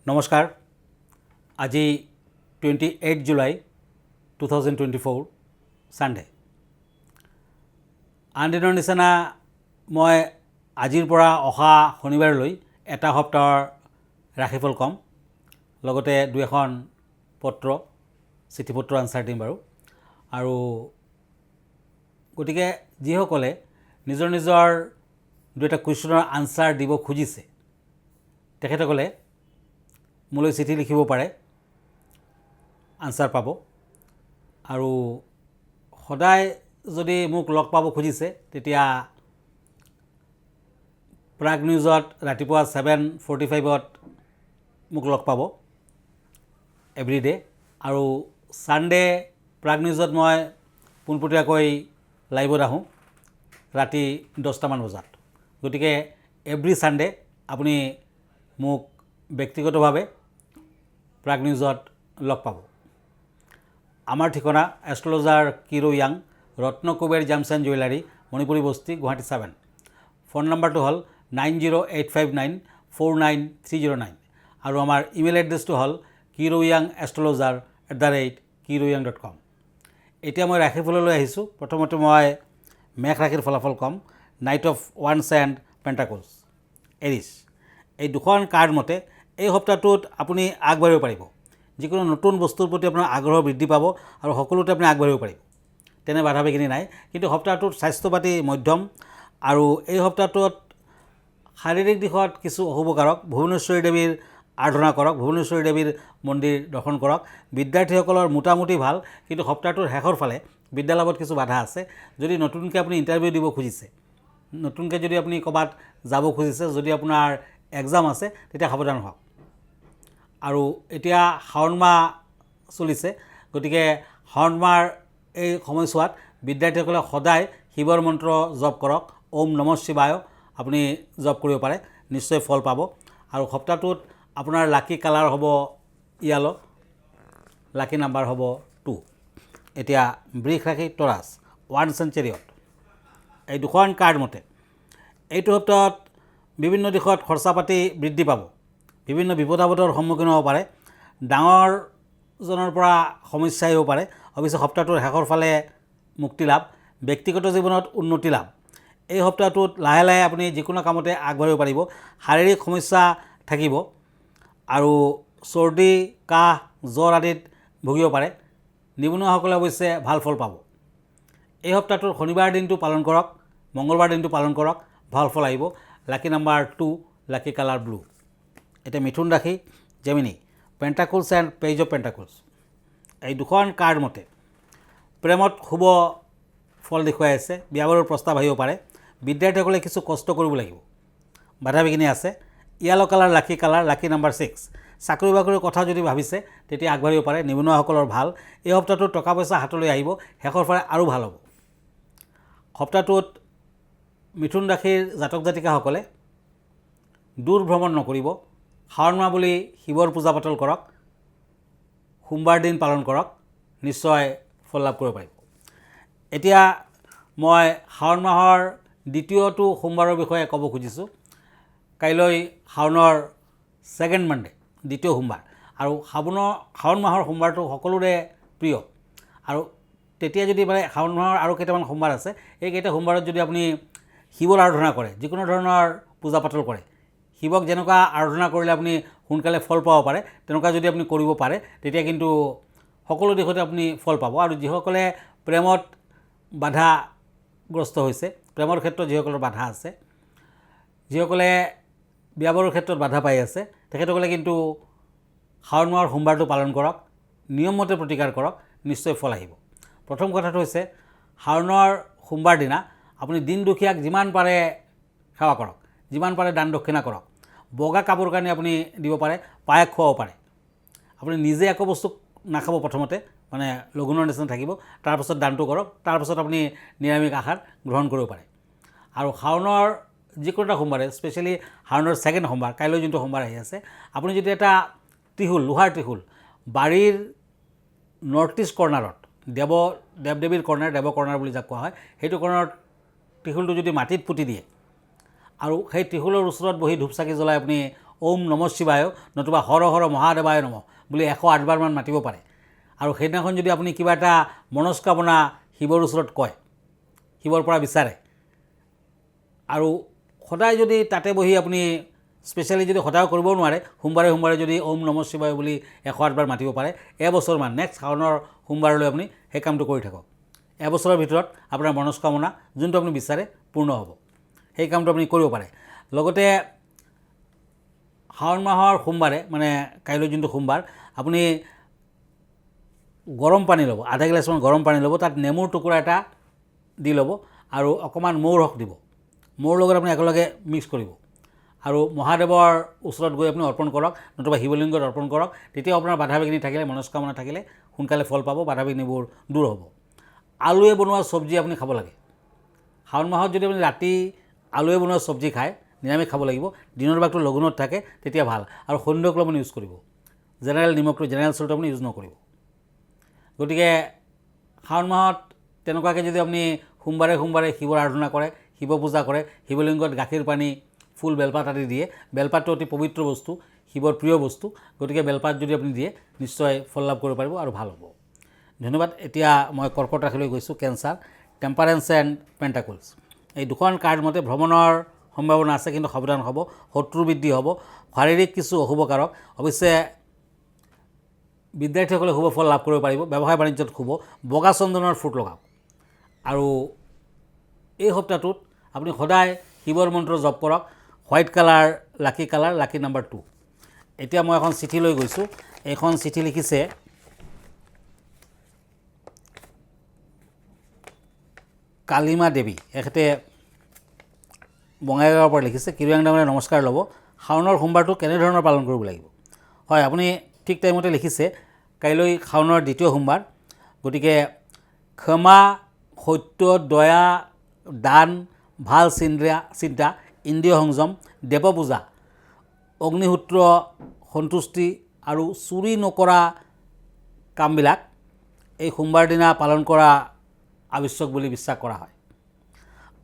নমস্কাৰ আজি 28 July 2024 Sunday আনদিনৰ নিচিনা মই আজিৰ পৰা অহা শনিবাৰলৈ এটা সপ্তাহৰ ৰাশিফল কম লগতে দুই এখন পত্ৰ চিঠি পত্ৰ আনসাৰ দিম বাৰু আৰু গতিকে যিসকলে নিজৰ নিজৰ দুটা কুৱেশ্যনৰ আনসাৰ দিব খুজিছে তেখেতসকলে মোলৈ চিঠি লিখিব পাৰে আনসাৰ পাব আৰু সদায় যদি মোক লগ পাব খুজিছে তেতিয়া প্ৰাগ নিউজত ৰাতিপুৱা 7:45 মোক লগ পাব এভৰিডে আৰু সানডে প্ৰাগ নিউজত মই পোনপটীয়াকৈ লাইভত আহোঁ ৰাতি 10টামান বজাত গতিকে এভৰি সানডে আপুনি মোক ব্যক্তিগতভাৱে প্ৰাগ নিউজত লগ পাব আমাৰ ঠিকনা astrologer Kiro Yang Ratnakuber gems and jewellery Manipuri Basti Guwahati 7 phone নম্বৰটো হ'ল 9085949309 আৰু আমাৰ ইমেইল এড্ৰেছটো হ'ল kiroyangastrologer@kiroyang.com এতিয়া মই ৰাশিফললৈ আহিছোঁ প্ৰথমতে মই মেঘ ৰাশিৰ ফলাফল ক'ম নাইট অফ ওৱান্স এণ্ড পেণ্টাকলছ এৰিছ এই দুখন কাৰ্ড মতে এই সপ্তাহটোত আপুনি আগবাঢ়িব পাৰিব যিকোনো নতুন বস্তুৰ প্ৰতি আপোনাৰ আগ্ৰহ বৃদ্ধি পাব আৰু সকলোতে আপুনি আগবাঢ়িব পাৰিব তেনে বাধা বিঘিনি নাই কিন্তু সপ্তাহটোত স্বাস্থ্য পাতি মধ্যম আৰু এই সপ্তাহটোত শাৰীৰিক দিশত কিছু অশুভকাৰক ভুৱনেশ্বৰী দেৱীৰ আৰাধনা কৰক ভুৱনেশ্বৰী দেৱীৰ মন্দিৰ দৰ্শন কৰক বিদ্যাৰ্থীসকলৰ মোটামুটি ভাল কিন্তু সপ্তাহটোৰ শেষৰ ফালে বিদ্যালাভত কিছু বাধা আছে যদি নতুনকৈ আপুনি ইণ্টাৰভিউ দিব খুজিছে নতুনকৈ যদি আপুনি ক'ৰবাত যাব খুজিছে যদি আপোনাৰ এক্সাম আছে তেতিয়া সাৱধান হওক আৰু এতিয়া শাওণ মাহ চলিছে গতিকে শাওণ মাহৰ এই সময়ছোৱাত বিদ্যাৰ্থীসকলে সদায় শিৱৰ মন্ত্ৰ জপ কৰক ওম নমঃ শিৱায় আপুনি জপ কৰিব পাৰে নিশ্চয় ফল পাব আৰু সপ্তাহটোত আপোনাৰ লাকি কালাৰ হ'ব য়েলো লাকি নাম্বাৰ হ'ব 2 এতিয়া বৃষ ৰাশি টৰাছ ওৱান চেঞ্চুৰিয়ত এই দুখন কাৰ্ড মতে এইটো সপ্তাহত বিভিন্ন দিশত খৰচা পাতি বৃদ্ধি পাব বিভিন্ন বিপদ আপদৰ সন্মুখীন হ'ব পাৰে ডাঙৰজনৰ পৰা সমস্যা আহিব পাৰে অৱশ্যে সপ্তাহটোৰ শেষৰ ফালে মুক্তি লাভ ব্যক্তিগত জীৱনত উন্নতি লাভ এই সপ্তাহটোত লাহে লাহে আপুনি যিকোনো কামতে আগবাঢ়িব পাৰিব শাৰীৰিক সমস্যা থাকিব আৰু চৰ্দি কাহ জ্বৰ আদিত ভুগিব পাৰে নিবনুৱাসকলে অৱশ্যে ভাল ফল পাব এই সপ্তাহটোৰ শনিবাৰ দিনটো পালন কৰক মংগলবাৰ দিনটো পালন কৰক ভাল ফল আহিব লাকি নাম্বাৰ 2 লাকি কালাৰ ব্লু এতিয়া মিথুন ৰাশি জেমিনি পেণ্টাকলছ এণ্ড পেজ অফ পেণ্টাকলছ এই দুখন কাৰ্ড মতে প্ৰেমত শুভ ফল দেখুৱাই আছে বিয়া বাৰুৰ প্ৰস্তাৱ আহিব পাৰে বিদ্যাৰ্থীসকলে কিছু কষ্ট কৰিব লাগিব বাধা বিঘিনি আছে য়েলো কালাৰ লাকি নাম্বাৰ 6 চাকৰি বাকৰিৰ কথা যদি ভাবিছে তেতিয়া আগবাঢ়িব পাৰে নিবনুৱাসকলৰ ভাল এই সপ্তাহটোত টকা পইচা হাতলৈ আহিব শেষৰ ফালে আৰু ভাল হ'ব সপ্তাহটোত মিথুন ৰাশিৰ জাতক জাতিকাসকলে দূৰ ভ্ৰমণ নকৰিব শাওণ মাহ বুলি শিৱৰ পূজা পাতল কৰক সোমবাৰ দিন পালন কৰক নিশ্চয় ফল লাভ কৰিব পাৰিব এতিয়া মই শাওণ মাহৰ দ্বিতীয়টো সোমবাৰৰ বিষয়ে ক'ব খুজিছোঁ কাইলৈ শাওণৰ ছেকেণ্ড মানডে দ্বিতীয় সোমবাৰ আৰু শাওণ মাহৰ সোমবাৰটো সকলোৰে প্ৰিয় আৰু তেতিয়া যদি মানে শাওণ মাহৰ আৰু কেইটামান সোমবাৰ আছে এইকেইটা সোমবাৰত যদি আপুনি শিৱৰ আৰাধনা কৰে যিকোনো ধৰণৰ পূজা পাতল কৰে শিৱক যেনেকুৱা আৰাধনা কৰিলে আপুনি সোনকালে ফল পাব পাৰে তেনেকুৱা যদি আপুনি কৰিব পাৰে তেতিয়া কিন্তু সকলো দিশতে আপুনি ফল পাব আৰু যিসকলে প্ৰেমত বাধাগ্ৰস্ত হৈছে প্ৰেমৰ ক্ষেত্ৰত যিসকলৰ বাধা আছে যিসকলে বিয়া বাৰুৰ ক্ষেত্ৰত বাধা পাই আছে তেখেতসকলে কিন্তু শাওণ মাহৰ সোমবাৰটো পালন কৰক নিয়মমতে প্ৰতিকাৰ কৰক নিশ্চয় ফল আহিব প্ৰথম কথাটো হৈছে শাওণৰ সোমবাৰ দিনা আপুনি দিন দুখীয়াক যিমান পাৰে সেৱা কৰক যিমান পাৰে দান দক্ষিণা কৰক বগা কাপোৰ কানি আপুনি দিব পাৰে পায়স খুৱাব পাৰে আপুনি নিজে একো বস্তু নাখাব প্ৰথমতে মানে লঘোণৰ নিচিনা থাকিব তাৰপাছত দানটো কৰক তাৰপাছত আপুনি নিৰামিষ আহাৰ গ্ৰহণ কৰিব পাৰে আৰু শাওণৰ যিকোনো এটা সোমবাৰে স্পেচিয়েলি শাওণৰ ছেকেণ্ড সোমবাৰ কাইলৈ যোনটো সোমবাৰ আহি আছে আপুনি যদি এটা ত্ৰিশূল লোহাৰ ত্ৰিশূল বাৰীৰ নৰ্থ ইষ্ট কৰ্ণাৰত দেৱ দেৱীৰ কৰ্ণাৰ দেৱ কৰ্ণাৰ বুলি যাক কোৱা হয় সেইটো কৰ্ণাৰত ত্ৰিশূলটো যদি মাটিত পুতি দিয়ে আৰু সেই ত্ৰিশূলৰ ওচৰত বহি ধূপ চাকি জ্বলাই আপুনি ওম নম শিৱায় নতুবা হৰ হৰ মহাদেৱায় নম বুলি 108বাৰমান মাতিব পাৰে। আৰু সেইদিনাখন যদি আপুনি কিবা এটা মনস্কামনা শিৱৰ ওচৰত কয়, শিৱৰ পৰা বিচাৰে, আৰু সদায় যদি তাতে বহি আপুনি স্পেচিয়েলি যদি সদায় কৰিব নোৱাৰে, সোমবাৰে সোমবাৰে যদি ওম নম শিৱায় বুলি 108বাৰ মাতিব পাৰে, এবছৰমান নেক্সট শাওনৰ সোমবাৰলৈ আপুনি সেই কামটো কৰি থাকক। এবছৰৰ ভিতৰত আপোনাৰ মনস্কামনা যোনটো আপুনি বিচাৰে পূৰ্ণ হ'ব। সেই কামটো আপুনি কৰিব পাৰে। লগতে শাওণ মাহৰ সোমবাৰে মানে কাইলৈ যোনটো সোমবাৰ, আপুনি গৰম পানী ল'ব, আধা গিলাচমান গৰম পানী ল'ব, তাত নেমুৰ টুকুৰা এটা দি ল'ব আৰু অকণমান মৌ ৰস দিব। মৌৰ লগত আপুনি একেলগে মিক্স কৰিব আৰু মহাদেৱৰ ওচৰত গৈ আপুনি অৰ্পণ কৰক, নতুবা শিৱলিংগত অৰ্পণ কৰক। তেতিয়া আপোনাৰ বাধা বিঘিনি থাকিলে, মনস্কামনা থাকিলে সোনকালে ফল পাব, বাধা বিঘিনিবোৰ দূৰ হ'ব। আলুৱে বনোৱা চব্জি আপুনি খাব লাগে। শাওণ মাহত যদি আপুনি ৰাতি আলুৱে বনোৱা চব্জি খায়, নিৰামিষ খাব লাগিব। দিনৰ ভাগটো লঘোণত থাকে, তেতিয়া ভাল। আৰু সন্ধিয়াক আপুনি ইউজ কৰিব। জেনেৰেল নিমখটো, জেনেৰেল চল্ট আপুনি ইউজ নকৰিব। গতিকে শাওণ মাহত তেনেকুৱাকৈ যদি আপুনি সোমবাৰে সোমবাৰে শিৱৰ আৰাধনা কৰে, শিৱ পূজা কৰে, শিৱলিংগত গাখীৰ পানী, ফুল, বেলপাত আদি দিয়ে, বেলপাতটো অতি পবিত্ৰ বস্তু, শিৱৰ প্ৰিয় বস্তু। গতিকে বেলপাত যদি আপুনি দিয়ে, নিশ্চয় ফল লাভ কৰিব পাৰিব আৰু ভাল হ'ব। ধন্যবাদ। এতিয়া মই কৰ্কট ৰাশিলৈ গৈছোঁ। Cancer, temperance and pentacles. এই দুখন কাৰ্ড মতে ভ্ৰমণৰ সম্ভাৱনা আছে, কিন্তু সাৱধান হ'ব, শত্ৰু বৃদ্ধি হ'ব, শাৰীৰিক কিছু অশুভ কাৰক। অৱশ্যে বিদ্যাৰ্থীসকলে শুভ ফল লাভ কৰিব পাৰিব। ব্যৱসায় বাণিজ্যত শুভ। বগা চন্দনৰ ফুট লগাওক। আৰু এই সপ্তাহটোত আপুনি সদায় শিৱৰ মন্ত্ৰ জপ কৰক। হোৱাইট কালাৰ লাকি কালাৰ, লাকি নাম্বাৰ 2। এতিয়া মই এখন চিঠি লৈ গৈছোঁ। এইখন চিঠি লিখিছে কালিমা দেৱী। এখেতে বঙাইগাঁৱৰ পৰা লিখিছে। কিৰিয়াং ডাঙৰীয়া নমস্কাৰ ল'ব। শাওণৰ সোমবাৰটো কেনেধৰণৰ পালন কৰিব লাগিব? হয়, আপুনি ঠিক টাইমতে লিখিছে। কাইলৈ শাওণৰ দ্বিতীয় সোমবাৰ। গতিকে ক্ষমা, সত্য, দয়া, দান, ভাল চিন্তা, ইন্দ্ৰিয় সংযম, দেৱ পূজা, অগ্নিহোত্ৰ, সন্তুষ্টি আৰু চুৰি নকৰা কামবিলাক এই সোমবাৰ দিনা পালন কৰা আৱশ্যক বুলি বিশ্বাস কৰা হয়।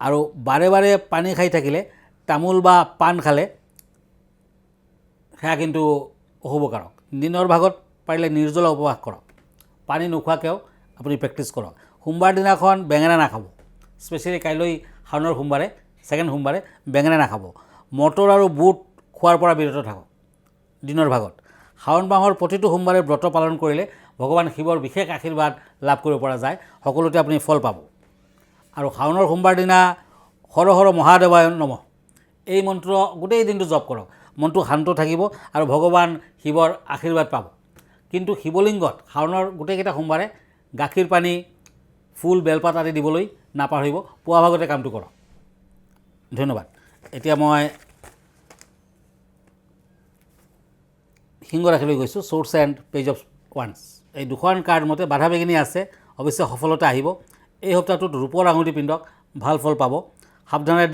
আৰু বাৰে বাৰে পানী খাই থাকিলে, তামোল বা পাণ খালে সেয়া কিন্তু অশুভকাৰক। দিনৰ ভাগত পাৰিলে নিৰ্জলা উপবাস কৰক। পানী নোখোৱাকৈও আপুনি প্ৰেক্টিছ কৰক। সোমবাৰ দিনাখন বেঙেনা নাখাব। স্পেচিয়েলি কাইলৈ শাওণৰ সোমবাৰে, ছেকেণ্ড সোমবাৰে বেঙেনা নাখাব। মটৰ আৰু বুট খোৱাৰ পৰা বিৰত থাকক দিনৰ ভাগত। শাওণ মাহৰ প্ৰতিটো সোমবাৰে ব্ৰত পালন কৰিলে ভগৱান শিৱৰ বিশেষ আশীৰ্বাদ লাভ কৰিব পৰা যায়। সকলোতে আপুনি ফল পাব। আৰু শাওণৰ সোমবাৰ দিনা হৰ হৰ মহাদেৱায় নমঃ এই মন্ত্ৰ গোটেই দিনটো জপ কৰক। মনটো শান্ত থাকিব আৰু ভগৱান শিৱৰ আশীৰ্বাদ পাব। কিন্তু শিৱলিংগত শাওণৰ গোটেইকেইটা সোমবাৰে গাখীৰ পানী, ফুল, বেলপাত আদি দিবলৈ নাপাহৰিব। পুৱা ভাগতে কামটো কৰক। ধন্যবাদ। এতিয়া মই সিংহ ৰাশিলৈ গৈছোঁ। ছ'ৰ্টছ এণ্ড পেজ অফ ওৱান্স। এই দুখন কাৰ্ড মতে বাধা বিঘিনি আছে, অৱশ্যে সফলতা আহিব। এই সপ্তাহটোত ৰূপৰ আঙুঠি পিন্ধক, ভাল ফল পাব। সাৱধানে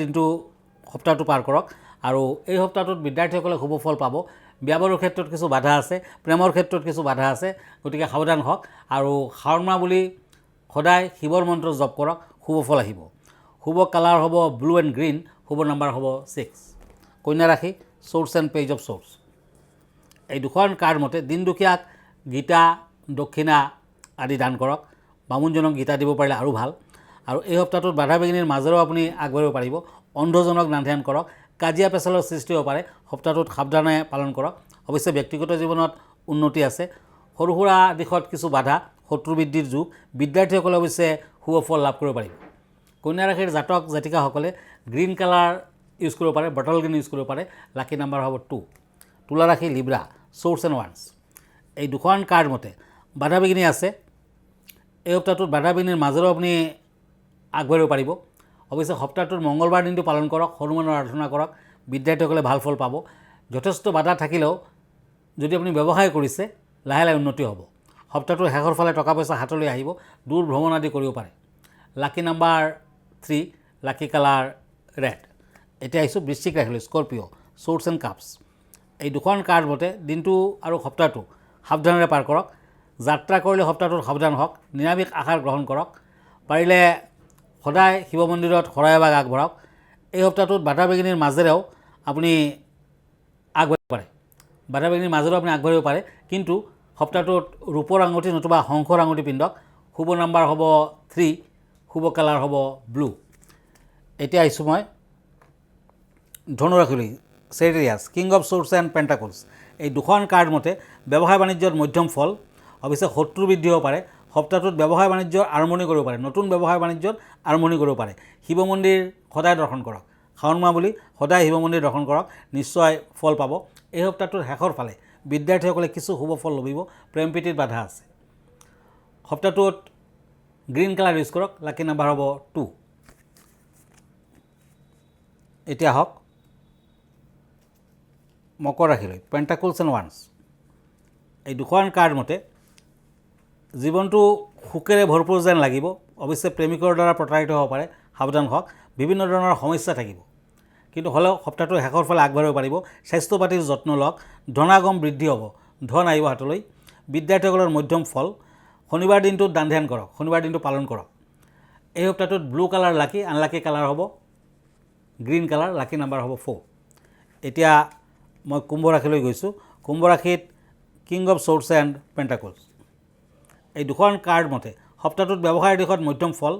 সপ্তাহটো পাৰ কৰক। আৰু এই সপ্তাহটোত বিদ্যাৰ্থীসকলে শুভ ফল পাব। ব্যাপাৰৰ ক্ষেত্ৰত কিছু বাধা আছে, প্ৰেমৰ ক্ষেত্ৰত কিছু বাধা আছে। গতিকে সাৱধান হওক। আৰু শাওণ মাহ বুলি সদায় শিৱৰ মন্ত্ৰ জপ কৰক, শুভ ফল আহিব। শুভ কালাৰ হ'ব ব্লু এণ্ড গ্ৰীণ, শুভ নাম্বাৰ হ'ব 6। কন্যা ৰাশি, swords and page of swords. এই দুখন কাৰ্ড মতে দিন দুখীয়াক গীতা, দক্ষিণা আদি দান কৰক। বামুণজনক গীতা দিব পাৰিলে আৰু ভাল। আৰু এই সপ্তাহটোত বাধা বিঘিনিৰ মাজেৰেও আপুনি আগবাঢ়িব পাৰিব। অন্ধজনক দান ধ্যান কৰক। কাজিয়া পেচালৰ সৃষ্টি হ'ব পাৰে, সপ্তাহটোত সাৱধানে পালন কৰক। অৱশ্যে ব্যক্তিগত জীৱনত উন্নতি আছে। সৰু সুৰা দিশত কিছু বাধা, শত্ৰু বৃদ্ধিৰ যুগ। বিদ্যাৰ্থীসকলে অৱশ্যে শুভ ফল লাভ কৰিব পাৰিব। কন্যা ৰাশিৰ জাতক জাতিকাসকলে গ্ৰীণ কালাৰ ইউজ কৰিব পাৰে, বটল গ্ৰীণ ইউজ কৰিব পাৰে। লাকি নাম্বাৰ হ'ব 2। তুলা ৰাশি, লিব্ৰা, ছ'ৰ্টছ এণ্ড ওৱান্স। এই দুখন কাৰ্ড মতে বাধা বিঘিনি আছে। এই সপ্তাহটোত বাধা বিঘিনিৰ মাজেৰেও আপুনি আগবাঢ়িব পাৰিব। অৱশ্যে সপ্তাহটোত মংগলবাৰ দিনটো পালন কৰক, হনুমানৰ আৰাধনা কৰক। বিদ্যাৰ্থীসকলে ভাল ফল পাব। যথেষ্ট বাধা থাকিলেও যদি আপুনি ব্যৱসায় কৰিছে, লাহে লাহে উন্নতি হ'ব। সপ্তাহটোৰ শেষৰ ফালে টকা পইচা হাতলৈ আহিব। দূৰ ভ্ৰমণ আদি কৰিব পাৰে। লাকি নাম্বাৰ 3, লাকি কালাৰ ৰেড। এতিয়া আহিছোঁ বৃশ্চিক ৰাশিলৈ, স্কৰপিঅ', ছ'ৰ্টছ এণ্ড কাপছ। এই দুখন কাৰ্ড মতে দিনটো আৰু সপ্তাহটো সাৱধানেৰে পাৰ কৰক। যাত্ৰা কৰিলে সপ্তাহটোত সাৱধান হওক। নিৰামিষ আহাৰ গ্ৰহণ কৰক। পাৰিলে সদায় শিৱ মন্দিৰত শৰাই এভাগ আগবঢ়াওক। এই সপ্তাহটোত বাধা বিঘিনিৰ মাজেৰেও আপুনি আগবাঢ়িব পাৰে, বাধা বিঘিনিৰ মাজেৰেও আপুনি আগবাঢ়িব পাৰে। কিন্তু সপ্তাহটোত ৰূপৰ আঙুঠি নতুবা শংখৰ আঙুঠি পিন্ধক। শুভ নাম্বাৰ হ'ব 3, শুভ কালাৰ হ'ব ব্লু। এতিয়া আহিছোঁ মই ধনুৰাশিলৈ। চেৰিয়াছ, king of shorts and pentacles. এই দুখন কাৰ্ড মতে ব্যৱসায় বাণিজ্যত মধ্যম ফল, অৱশ্যে শত্ৰু বৃদ্ধি হ'ব পাৰে। সপ্তাহটোত ব্যৱসায় বাণিজ্যৰ আৰম্ভণি কৰিব পাৰে, নতুন ব্যৱসায় বাণিজ্যত আৰম্ভণি কৰিব পাৰে। শিৱ মন্দিৰ সদায় দৰ্শন কৰক, শাওণ মাহ বুলি সদায় শিৱ মন্দিৰ দৰ্শন কৰক, নিশ্চয় ফল পাব। এই সপ্তাহটোৰ শেষৰ ফালে বিদ্যাৰ্থীসকলে কিছু শুভ ফল লভিব, প্ৰেম প্ৰীতিৰ বাধা আছে। সপ্তাহটোত গ্ৰীণ কালাৰ ইউজ কৰক, লাকি নাম্বাৰ হ'ব 2। এতিয়া আহক মকৰ ৰাশিলৈ। পেণ্টাকলছ এণ্ড ওৱান্স। এই দুখন কাৰ্ড মতে জীৱনটো সুখেৰে ভৰপূৰ যেন লাগিব, অৱশ্যে প্ৰেমিকৰ দ্বাৰা প্ৰতাৰিত হ'ব পাৰে, সাৱধান হওক। বিভিন্ন ধৰণৰ সমস্যা থাকিব, কিন্তু হ'লেও সপ্তাহটোৰ শেষৰ ফালে আগবাঢ়িব পাৰিব। স্বাস্থ্য পাতিৰ যত্ন লওক, ধনাগম বৃদ্ধি হ'ব, ধন আহিব হাতলৈ। বিদ্যাৰ্থীসকলৰ মধ্যম ফল। শনিবাৰ দিনটোত দান ধ্যান কৰক, শনিবাৰ দিনটো পালন কৰক। এই সপ্তাহটোত ব্লু কালাৰ লাকি, আনলাকি কালাৰ হ'ব গ্ৰীণ কালাৰ, লাকি নাম্বাৰ হ'ব 4। এতিয়া মই কুম্ভ ৰাশিলৈ গৈছোঁ। কুম্ভ ৰাশিত king of shorts and pentacles. এই দুখন কাৰ্ড মতে সপ্তাহটোত ব্যৱসায়ৰ দিশত মধ্যম ফল,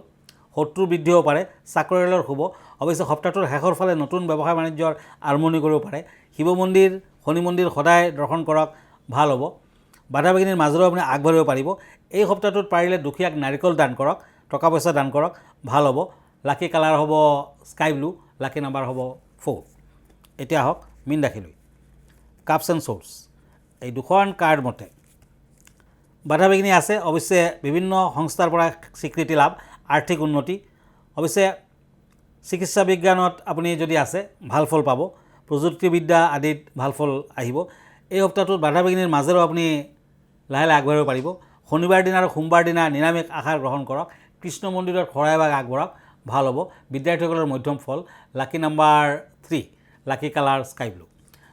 শত্ৰু বৃদ্ধি হ'ব পাৰে, চাকৰিয়ালৰ শুভ। অৱশ্যে সপ্তাহটোৰ শেষৰ ফালে নতুন ব্যৱসায় বাণিজ্যৰ আৰম্ভণি কৰিব পাৰে। শিৱ মন্দিৰ, শনি মন্দিৰ সদায় দৰ্শন কৰক, ভাল হ'ব। বাধা বিঘিনিৰ মাজেৰেও আপুনি আগবাঢ়িব পাৰিব। এই সপ্তাহটোত পাৰিলে দুখীয়াক নাৰিকল দান কৰক, টকা পইচা দান কৰক, ভাল হ'ব। লাকি কালাৰ হ'ব স্কাই ব্লু, লাকি নাম্বাৰ হ'ব 4। এতিয়া আহক মীন ৰাশিলৈ। Cups and swords. এই দুখন কাৰ্ড মতে বাধা বিঘিনি আছে, অৱশ্যে বিভিন্ন সংস্থাৰ পৰা স্বীকৃতি লাভ, আৰ্থিক উন্নতি। অৱশ্যে চিকিৎসা বিজ্ঞানত আপুনি যদি আছে ভাল ফল পাব, প্ৰযুক্তিবিদ্যা আদিত ভাল ফল আহিব। এই সপ্তাহটোত বাধা বিঘিনিৰ মাজেৰেও আপুনি লাহে লাহে আগবাঢ়িব পাৰিব। শনিবাৰ দিনা আৰু সোমবাৰ দিনা নিৰামিষ আহাৰ গ্ৰহণ কৰক, কৃষ্ণ মন্দিৰত শৰাই এভাগ আগবঢ়াওক, ভাল হ'ব। বিদ্যাৰ্থীসকলৰ মধ্যম ফল, লাকি নাম্বাৰ 3, লাকি কালাৰ স্কাই ব্লু।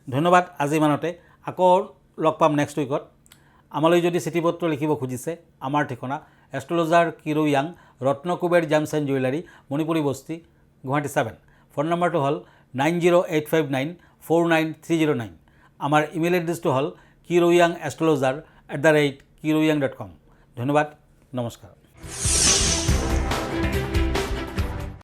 ধন্যবাদ। আজি ইমানতে, আকৌ লগ পাম নেক্সট উইকত। আমালৈ যদি চিঠি পত্ৰ লিখিব খুজিছে, আমাৰ ঠিকনা astrologer Kiro Yang, Ratnakuber gems and jewellery, Manipuri Basti, Guwahati 7। Phone নম্বৰটো হ'ল 9085949309। আমাৰ ইমেইল এড্ৰেছটো হ'ল kiroyangastrologer@kiroyang.com। ধন্যবাদ, নমস্কাৰ।